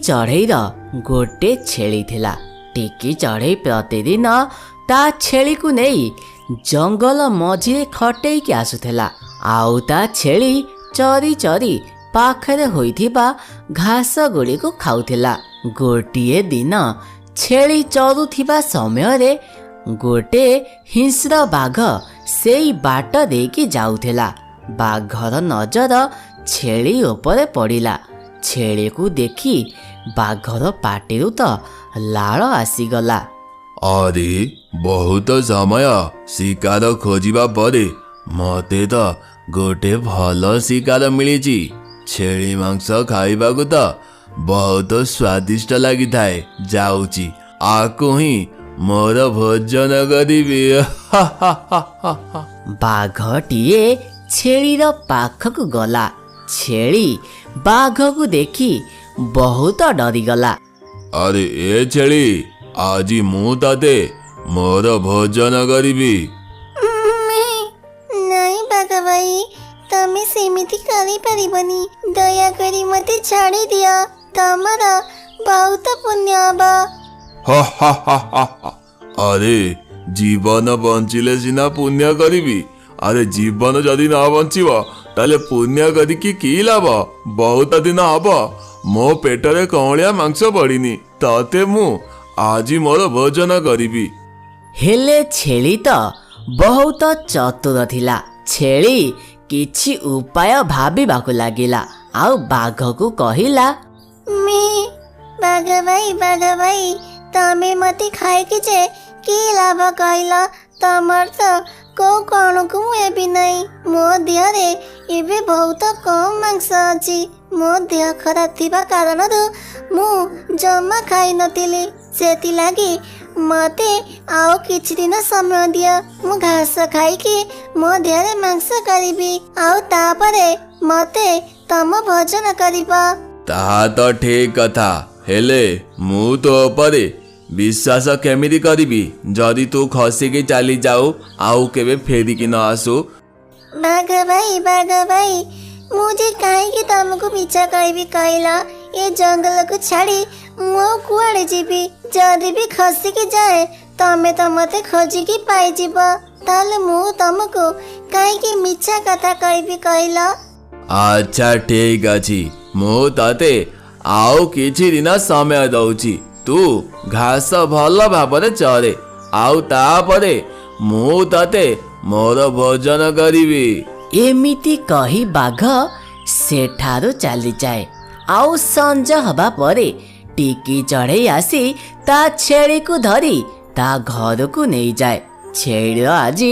चढ़ई गोटे छेली थिला। टिकी चढ़ई प्रतिदिन ता छेली को नहीं जंगल मझिरे खटेई आसुथिला। आउ ता छेली चरी चरी पाखरे होइथिबा घास गुड़ी को खाउथिला। गोटिए दिन छेली चरुथिबा समय रे गोटे हिंस्र बाघ सेई बाट देकी जाउथिला। बाघर नजर छेली उपरे पड़िला। छेली को देखी बाघर पाटिरु तो लाल आसीगला। अरे बहुत समय शिकार खोजिबा परे मते तो गोटे भल शिकार मिली। छेली मांस खाइबाकु तो बहुत स्वादिष्ट लगी थाए। जाउची आकु ही मोर भोजन करिबी। बाघटीए छेलीर पाखकु गला। छेली बाघ को देखी बहुत डरीगला। अरे ए छेली आज मु ताते मोर भोजन करिबी। नहीं बाघ भाई तमे सेमिति करि परिबनी। दया करी मते छाड़ी दिया। तमरा बहुत पुण्य हबा। अरे जीवन बंचिले सिना पुण्य करिबी। अरे जीवन जदि न बंचिब ताले पुण्य करिकी की लाभ। बहुत दिन हब मो पेटरे कौलिया मांस पड़िनी ताते मु आज मोर भोजन करिबी। हेले छेली तो बहुत चतुर थिला। छेली किछि उपाय भाबिबाकु लागिला। आउ बाघ को कहिला, बाघ भाई तमे मते खाए कि जे की लाभ कहला। तमर तो को कौन को एबी नहीं। मो देह रे एबे बहुत कम मांस अछि। मो देह खराब थिबा कारण मु जमा खाई नथिली। सेति लागी मते आओ किछि दिन समय दिया। मु घास खाई कि मो देह रे मांस करिबी। आउ तापरे मते तम भोजन करिबा। ताहा तो ठीक कथा। हेले मु तो परे विश्वास केमिति करिबी जदि तू खसिकी चली जाऊ आउ केबे फेरिकी न आसू। बाघ भाई मुझे कहीं तुमको पीछा कहबी कहला। ये जंगल को छाड़ी मु कुआड़े जीबी। जदि भी खसिकी जाए तमे तो मते खोजिकी पाई जीव। ताले मु तुमको कहीं मिछा कथा कहबी कहला। अच्छा ठीक अछि मु ताते आउ किछि दिन समय दउची। तू घास भल भाବରେ चरे आउ तापरे मु ताते मोर भोजन करिबी। एमिति कही बाघ सेठारो चली जाए। आउ संज हबा परे टिकी चढ़ई आसी ता छेली को धरी ता घर को नहीं जाए। छेली आज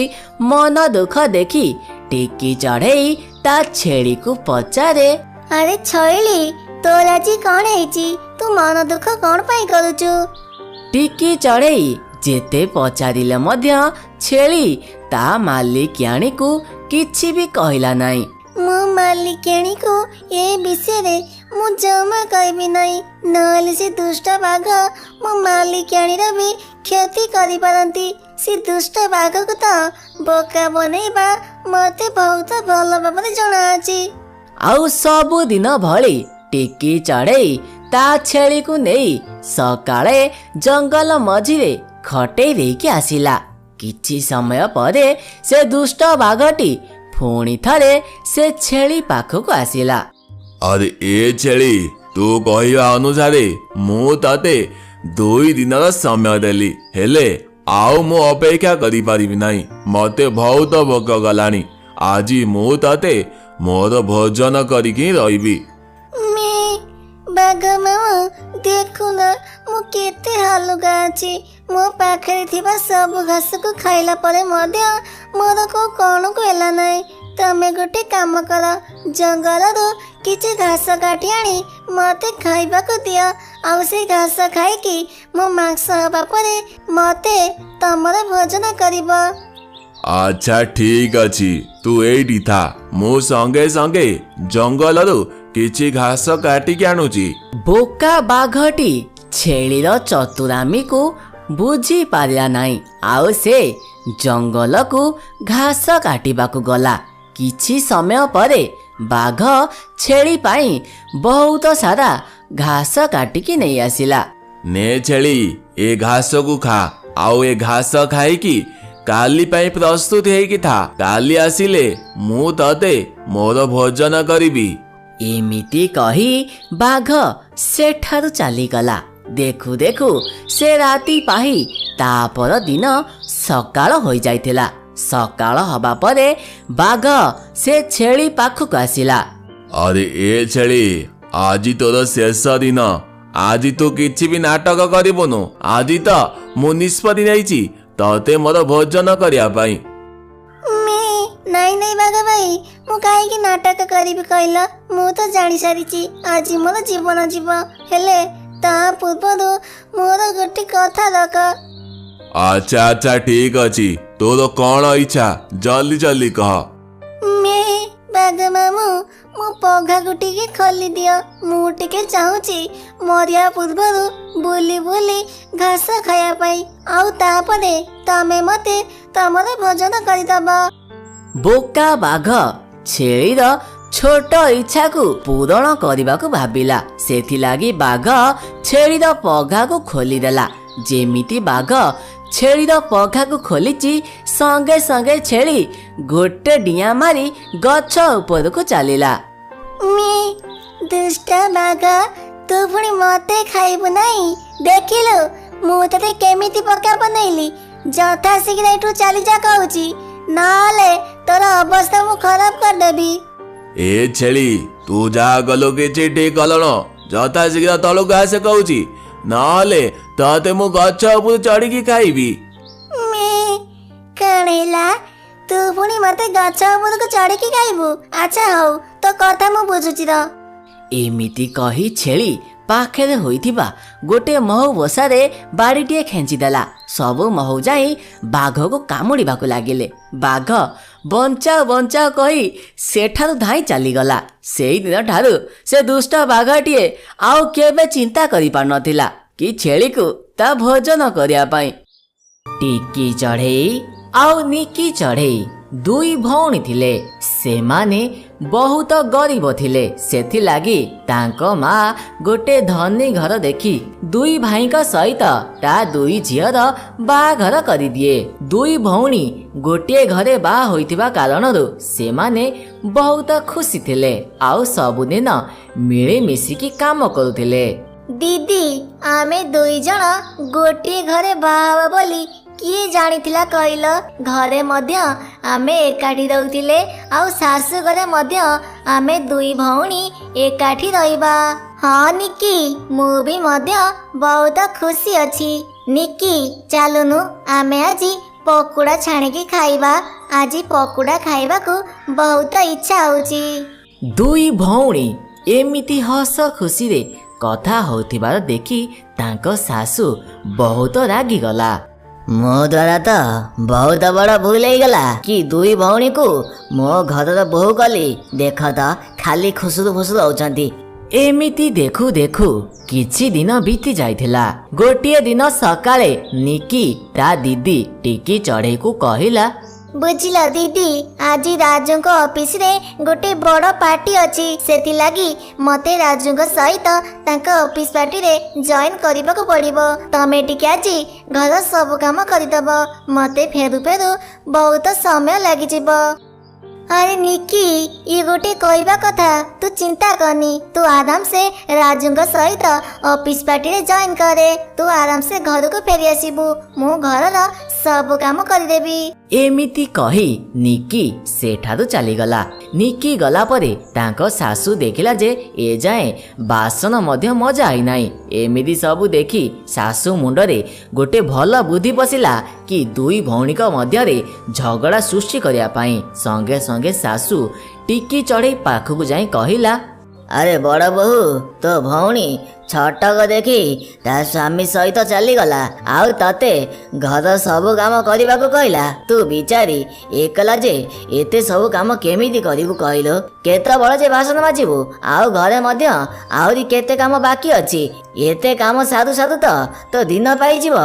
मन दुख देखी टिकी चढ़ई ता छेली को पचारे, अरे छेली तोर आज कौन है? तू मन दुख कौन पाई करूचु? टिकी चढ़ई जेते पचारिले मध्य छेली ता मालिकियाणी को किछि भी कहला नहीं। मो मालिकियाणी को ए विषय रे मु जमा कहबी नहीं। नहले से दुष्ट बाघ मो मालिकियाणी रा भी क्षति करि पारंती। से दुष्ट बाघ को तो बोका बनेबा मते बहुत भल भाबरे जଣା अछि। आउ सबु दिन भली टिकी चढ़ई ता छेली को नहीं सकाळे जंगल मझिरे खटेई देकी आसिला। किछि समय परे से दुष्ट बाघटी पुणी थरे से छेली पाखକୁ आसिला। अरे ए छेली तू कहिबा अनुसारे मु ताते 2 दिनर समय देली। हेले आउ मु अपेक्षा करि पारिबि नाही। मते बहुत भोक गलानी। आज मु ताते मोर भोजन करिकी रहिबी। बाघ मामा देखु ना मु केते हालुगा अछि। मो पाखरे थिबा सब घास को खाइला परे मध्य मोर को कोन को एला नै। तमे गोटे काम कर जंगल रो किछि घास काटी आनी मते खाइबा को दिया। आ से घास खाइ की मो मांस हबा परे मते तमरा भोजन करिबो। अच्छा ठीक अछि तू एठी था मो संगे संगे जंगल रो किछि घास काटी के आनुची। बोका बाघटी छेलीर चतुरामी को बुझी पारिला नाही। आउ से जंगल को घास काटिबाकू गला। किछि समय परे बाघ छेली पाई बहुत सारा ଘାସ କାଟିକି ନେଇ ଆସିଲା। ନେ ଛେଳି, ଏ ଘାସକୁ ଖା। ଆଉ ଏ ଘାସ ଖାଇକି କାଲି ପାଇଁ ପ୍ରସ୍ତୁତ ହେଇକି ଥା। କାଲି ଆସିଲେ ମୁଁ ତତେ ମୋର ଭୋଜନ କରିବି। ଏମିତି କହି ବାଘ ସେଠାରୁ ଚାଲିଗଲା। ଦେଖୁ ଦେଖୁ ସେ ରାତି ପାହି ତା ପର ଦିନ ସକାଳ ହୋଇଯାଇଥିଲା। ସକାଳ ହବା ପରେ ବାଘ ସେ ଛେଳି ପାଖକୁ ଆସିଲା। ଆରେ ଏ ଛେଳି, ଆଜି ତୋର ଶେଷ ଦିନ। ଆଜି ତୁ କିଛି ବି ନାଟକ କରିବୁନୁ। ଆଜି ତ ମୁଁ ନିଷ୍ପତ୍ତି ନେଇଛି ତତେ ମୋର ଭୋଜନ କରିବା ପାଇଁ। ନାଇଁ ନାଇଁ ବାଘ ଭାଇ, ମୁଁ କାହିଁକି ନାଟକ କରିବି କହିଲ? ମୁଁ ତ ଜାଣି ସାରିଛି ଆଜି ମୋର ଜୀବନ ଯିବ। ହେଲେ ତା ପୂର୍ବରୁ ମୋର ଗୋଟେ କଥା ଦରକାର। ଆଚ୍ଛା ଆଚ୍ଛା ଠିକ ଅଛି, ତୋର କଣ ଇଚ୍ଛା ଜଲ୍ଦି ଜଲ୍ଦି କହ। ବାଘ ମାମୁଁ, ମୋ ପଘାକୁ ଟିକେ ଖୋଲି ଦିଅ। ମୁଁ ଟିକେ ଚାହୁଁଛି ମରିବା ପୂର୍ବରୁ ବୁଲି ବୁଲି ଘାସ ଖାଇବା ପାଇଁ। ଆଉ ତାପରେ ତମେ ମତେ ତମର ଭୋଜନ କରିଦବ। ବୋକା ବାଘ ଛେଳିର ଛୋଟ ଇଚ୍ଛାକୁ ପୂରଣ କରିବାକୁ ଭାବିଲା। ସେଥିଲାଗି ବାଘ ଛେଳିର ପଘାକୁ ଖୋଲିଦେଲା। ଯେମିତି ବାଘ ଛେଳିର ପଘାକୁ ଖୋଲିଛି, ସଙ୍ଗେ ସଙ୍ଗେ ଛେଳି ଗୋଟେ ଡିଆଁ ମାରି ଗଛ ଉପରକୁ ଚାଲିଲା। ଦୁଷ୍ଟ ବାଘ, ତୁ ପୁଣି ମତେ ଖାଇବୁ ନାହିଁ? ଦେଖିଲୁ ମୁଁ ତତେ କେମିତି ପକା ବନେଇଲି। ଯଥା ଶୀଘ୍ର ଏଠୁ ଚାଲିଯା କହୁଛି, ନହେଲେ ତୋର ଅବସ୍ଥା ମୁଁ ଖରାପ କରିଦେବି। ଏ ଛେଳି, ତୁ ଯାହା ଗଲୁ କିଛି ଠିକ କଲଣ। ଯଥା ଶୀଘ୍ର ତଳକୁ ଆସେ କହୁଛି, ନହେଲେ ତତେ ମୁଁ ଗଛ ଉପରୁ ଚଢିକି ଖାଇବି। କଣ ହେଲା? ତୁ ପୁଣି ମତେ ଗଛ ଉପରକୁ ଚଢିକି ଖାଇବୁ? ଆଚ୍ଛା ହଉ, ତୋ କଥା ମୁଁ ବୁଝୁଛି ର। ଏମିତି କହି ଛେଳି ପାଖରେ ହୋଇଥିବା ଗୋଟେ ମହୁ ବସାରେ ବାଡ଼ିଟିଏ ଖେଞ୍ଚିଦେଲା। ସବୁ ମହୁ ଯାଇ ବାଘକୁ କାମୁଡ଼ିବାକୁ ଲାଗିଲେ। ବାଘ ବଞ୍ଚାଅ ବଞ୍ଚାଅ କହି ସେଠାରୁ ଧାଇଁ ଚାଲିଗଲା। ସେଇଦିନ ଠାରୁ ସେ ଦୁଷ୍ଟ ବାଘଟିଏ ଆଉ କେବେ ଚିନ୍ତା କରିପାରୁନଥିଲା କି ଛେଳିକୁ ତା ଭୋଜନ କରିବା ପାଇଁ। ଟିକି ଚଢ଼େଇ ଆଉ ନିକି ଚଢ଼େଇ ଦୁଇ ଭଉଣୀ ଥିଲେ। ସେମାନେ ବହୁତ ଗରିବ ଥିଲେ। ସେଥିଲାଗି ତାଙ୍କ ମା ଗୋଟେ ଧନୀ ଘର ଦେଖି ଦୁଇ ଭାଇଙ୍କ ସହିତ ତା ଦୁଇ ଝିଅର ବାହାଘର କରିଦିଏ। ଦୁଇ ଭଉଣୀ ଗୋଟିଏ ଘରେ ବାହା ହୋଇଥିବା କାରଣରୁ ସେମାନେ ବହୁତ ଖୁସି ଥିଲେ ଆଉ ସବୁଦିନ ମିଳିମିଶିକି କାମ କରୁଥିଲେ। ଦିଦି, ଆମେ ଦୁଇ ଜଣ ଗୋଟିଏ ଘରେ ବାହା ହବା ବୋଲି କିଏ ଜାଣିଥିଲା କହିଲ? ଘରେ ମଧ୍ୟ ଆମେ ଏକାଠି ରହୁଥିଲେ ଆଉ ଶାଶୁ ଘରେ ମଧ୍ୟ ଆମେ ଦୁଇ ଭଉଣୀ ଏକାଠି ରହିବା। ହଁ ନିକି, ମୁଁ ବି ମଧ୍ୟ ବହୁତ ଖୁସି ଅଛି। ନିକି, ଚାଲୁନୁ ଆମେ ଆଜି ପକୁଡ଼ା ଛାଣିକି ଖାଇବା। ଆଜି ପକୁଡ଼ା ଖାଇବାକୁ ବହୁତ ଇଚ୍ଛା ହଉଛି। ଦୁଇ ଭଉଣୀ ଏମିତି ହସ ଖୁସିରେ କଥା ହେଉଥିବାର ଦେଖି ତାଙ୍କ ଶାଶୁ ବହୁତ ରାଗିଗଲା। ମୋ ଦ୍ୱାରା ତ ବହୁତ ବଡ଼ ଭୁଲ ହେଇଗଲା କି ଦୁଇ ଭଉଣୀକୁ ମୋ ଘରର ବୋହୂ କଲି। ଦେଖ ତ ଖାଲି ଖୁସୁରୁ ଫୁସୁରୁ ହେଉଛନ୍ତି। ଏମିତି ଦେଖୁ ଦେଖୁ କିଛି ଦିନ ବିତି ଯାଇଥିଲା। ଗୋଟିଏ ଦିନ ସକାଳେ ନିକି ତା ଦିଦି ଟିକି ଚଢ଼େଇକୁ କହିଲା, ବୁଝିଲ ଦିଦି, ଆଜି ରାଜୁଙ୍କ ଅଫିସରେ ଗୋଟେ ବଡ଼ ପାର୍ଟି ଅଛି। ସେଥିଲାଗି ମତେ ରାଜୁଙ୍କ ସହିତ ତାଙ୍କ ଅଫିସ ପାର୍ଟିରେ ଜଏନ୍ କରିବାକୁ ପଡ଼ିବ। ତମେ ଟିକେ ଆଜି ଘର ସବୁ କାମ କରିଦେବ। ମତେ ଫେରୁ ଫେରୁ ବହୁତ ସମୟ ଲାଗିଯିବ। ଆରେ ନିକି, ଇଏ ଗୋଟେ କହିବା କଥା। ତୁ ଚିନ୍ତା କରନି, ତୁ ଆରାମସେ ରାଜୁଙ୍କ ସହିତ ଅଫିସ ପାର୍ଟିରେ ଜଏନ୍ କରେ। ତୁ ଆରାମସେ ଘରକୁ ଫେରି ଆସିବୁ। ମୁଁ ଘରର ସବୁ କାମ କରିଦେବି। ଏମିତି କହି ନିକି ସେଠାରୁ ଚାଲିଗଲା। ନିକି ଗଲା ପରେ ତାଙ୍କ ଶାଶୁ ଦେଖିଲା ଯେ ଏଯାଏଁ ବାସନ ମଧ୍ୟ ମଜା ହେଇନାହିଁ। ଏମିତି ସବୁ ଦେଖି ଶାଶୁ ମୁଣ୍ଡରେ ଗୋଟେ ଭଲ ବୁଦ୍ଧି ପଶିଲା କି ଦୁଇ ଭଉଣୀଙ୍କ ମଧ୍ୟରେ ଝଗଡ଼ା ସୃଷ୍ଟି କରିବା ପାଇଁ। ସଙ୍ଗେ ସଙ୍ଗେ ଶାଶୁ ଟିକି ଚଢ଼େଇ ପାଖକୁ ଯାଇ କହିଲା, ଆରେ ବଡ଼ ବୋହୂ, ତୋ ଭଉଣୀ ଛଟକ ଦେଖି ତା ସ୍ୱାମୀ ସହିତ ଚାଲିଗଲା ଆଉ ତତେ ଘର ସବୁ କାମ କରିବାକୁ କହିଲା। ତୁ ବିଚାରି ଏକଲା ଯେ ଏତେ ସବୁ କାମ କେମିତି କରିବୁ କହିଲୁ? କେତେବେଳେ ଯେ ବାସନ ମାଜିବୁ? ଆଉ ଘରେ ମଧ୍ୟ ଆହୁରି କେତେ କାମ ବାକି ଅଛି। ଏତେ କାମ ସାରୁ ସାରୁ ତ ତୋ ଦିନ ପାଇଯିବ।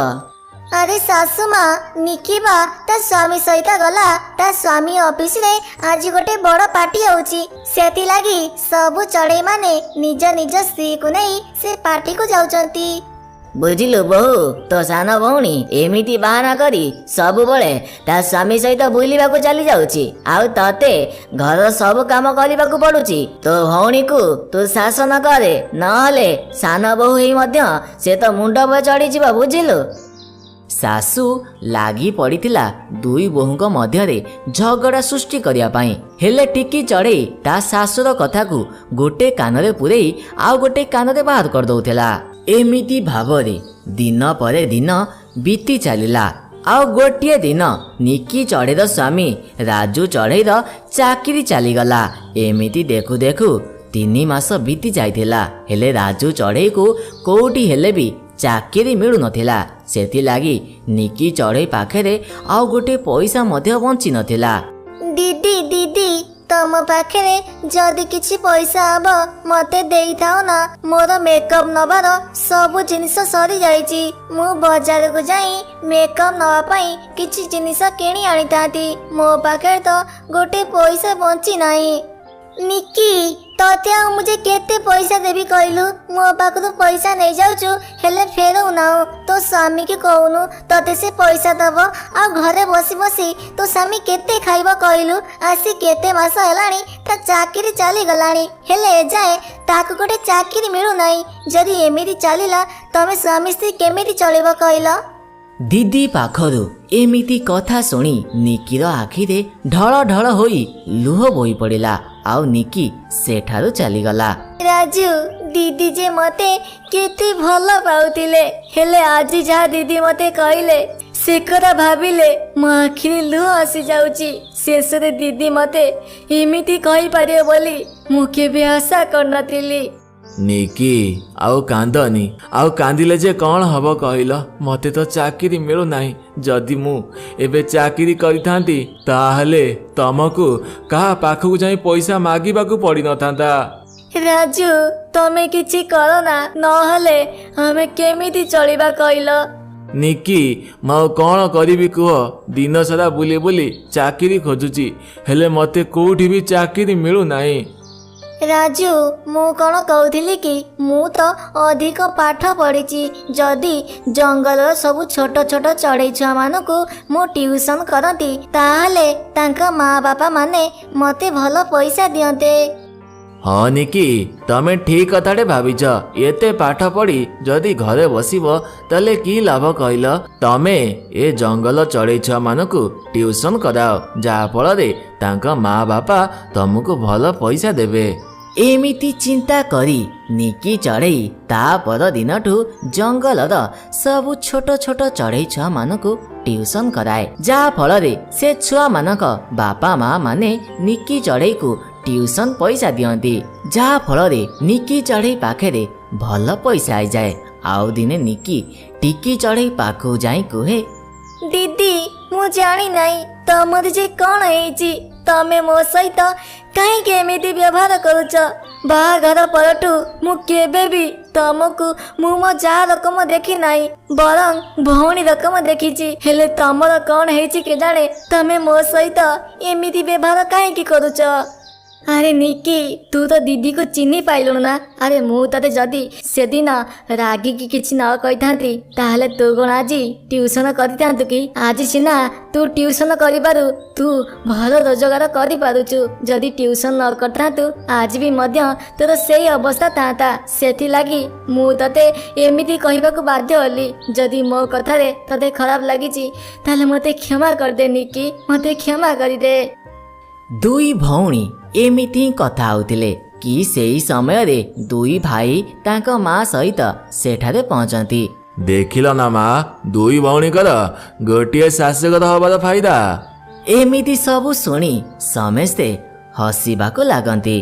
अरे सासू माँ निकी बा ता स्वामी सहित गला ता स्वामी ऑफिस रे आज गोटे बड़ पार्टी होची सेति लागी सबु चढ़ई माने निज निज स्त्री को नहीं से पार्टी को जाउचंती। बुझिलु बहु तो सान भौणी एमिति बाहाना करी सबु बळे ता स्वामी सहित बुलिबाकू चली जाउची आउ तते घर सब काम करिबाकू पडुची। तो भौणी को तू शासन करे नहले सान बहु हेई मध्य से तो मुंड पर चढ़ी जिबा बुझिलु। शाशु लागी पड़िथिला दुई बोहूक मध्य झगड़ा सृष्टि करिया पाई हेले टिकी चढ़ई ता शाशुर कथा को गोटे कानरे पुरेई आउ गोटे कानरे बाहर कर दउथिला। एमिति भावरे दिन परे दिन बीती चलिला। आउ गोटे दिन निकी चढ़ईर स्वामी राजू चढ़ईर चाकरी चलीगला। एमिति देखु देखु 3 मास बीती जाइथिला हेले राजू चढ़ई को कोउटी हेले भी चाकरी मिलु नथिला। सेति लागी निकी चढ़ई पाखरे आउ गोटे पैसा मध्य बंची नथिला। दीदी दीदी तम पाखरे जदि किछि पैसा हब मते देई थाओ ना मोर मेकअप नबार सब जिनिस सरी जाईची मु बाजार को जाई मेकअप नवा पई किछि जिनिस किणी आनी ताती मो पाखरे तो गोटे पैसा बंची नाही। निकी तते आ मुझे केते पैसा देबी कहलु मो पाखरु पैसा नहीं जाउछु हेले फेरउ नाउ तो स्वामी के कहउनु तते से पैसा दब आ घरे बसी बसी तो स्वामी केते खाइबो कहलु आसी केते मास हेलाणी ता चाकरी चली गलाणी हेले जाए ताकु गोटे चाकरी मिलु नाही। जदि एमिति चलिला तमे स्वामी स्त्री केमिति चलिबो कहलो। दीदी पाखरु एमिति कथा सुनी निकीर आखिरे ढळ ढळ होई लुह बोई पड़िला आउ निकी सेठारु चलीगला। राजू दीदी जे मते केते भल पाउतिले हेले आज जा दीदी मते कहले से कथा भाबिले मो आखिरे लुह आसी जाउची। शेष रे दीदी मते एमिति कहि पारियो बोली मु केबे आशा करनथिली। निकी आउ कांदनी आउ कांदिले जे कौन हब कहल मते तो चाकरी मिलु नाही। जदि मु एबे चाकरी करिथांती ताहले तमको कहा पाखकु जाई पैसा मागिबाकू पड़ी नथांता। राजू तमे किछि करो ना नहले हमें केमिति चलिबा कहलो। निकी मु कौन करिबी कुह दिन सारा बुली बुली चाकरी खोजुची हेले मते कोठी भी चाकरी मिलु नाही। राजू मु कौन कहूली कि मु तो अधिक पाठ पढ़ी जदि जंगल सब छोट छोट चढ़ई छुआ मानू मु ट्यूशन करती ताहले तांका माँ बापा माने मते भल पैसा दियंते। हाँ निकी तमे ठीक कथाटे भाविच एते पाठ पढ़ी जदि घरे बसिबो तले की लाभ कहल तमे ए जंगल चढ़ई छुआ मानू ट्यूशन कराओ जा फल तांका माँ बापा तुमको भल पैसा देबे। एमिति चिंता करी निकी चढ़ई ता पर दिनठू जंगलर सबु छोट छोट चढ़ई छुआ मानकु ट्यूशन कराए जा फल से छुआ मानक बापा माँ माने निकी चढ़ई को ट्यूशन पैसा दियंती जा फल निकी चढ़ई पाखे भल पैसा आई जाए। आउ दिने निकी टिकी चढ़ई पाखु जाई कुहे दीदी मु जानी नहीं तमर जे कौन है तमे मो सहित कहीं एमिति व्यवहार करुच बाहाघर परठू मु केबे भी तमको मु मो जा रकम देखी नहीं बरं भौणी रकम देखी हेले तमर कौन है के जाने तमे मो सहित एमिति व्यवहार कहीं करुच। अरे निकी तू तो दीदी को चिन्ही पाइलु ना। अरे मु तते जदि से दिन रागी की किछि न कहि थांती ताहले तू कोन आज ट्यूशन करि थांतु कि आज सिना तू ट्यूशन करि पारु तू भल रोजगार करि पारुछु जदि ट्यूशन न करथांतु आज भी मध्य तोर सेही अवस्था थांता। सेथि लागी मु तते एमिति कहिबाकू बाध्य होली जदि मो कथारे तते खराब लागिछि ताहले मते क्षमा कर दे निकी मते क्षमा करि दे। दुई भौणी एमिति कथा होतिले कि सेही समय रे दुई भाई तांको माँ सहित सेठारे पहुंचती। देखिल ना माँ दुई भौणीकर गोटे शाशुघर हबार फायदा। एमिति सबु सुनी समस्ते हसिबाकू लागंती।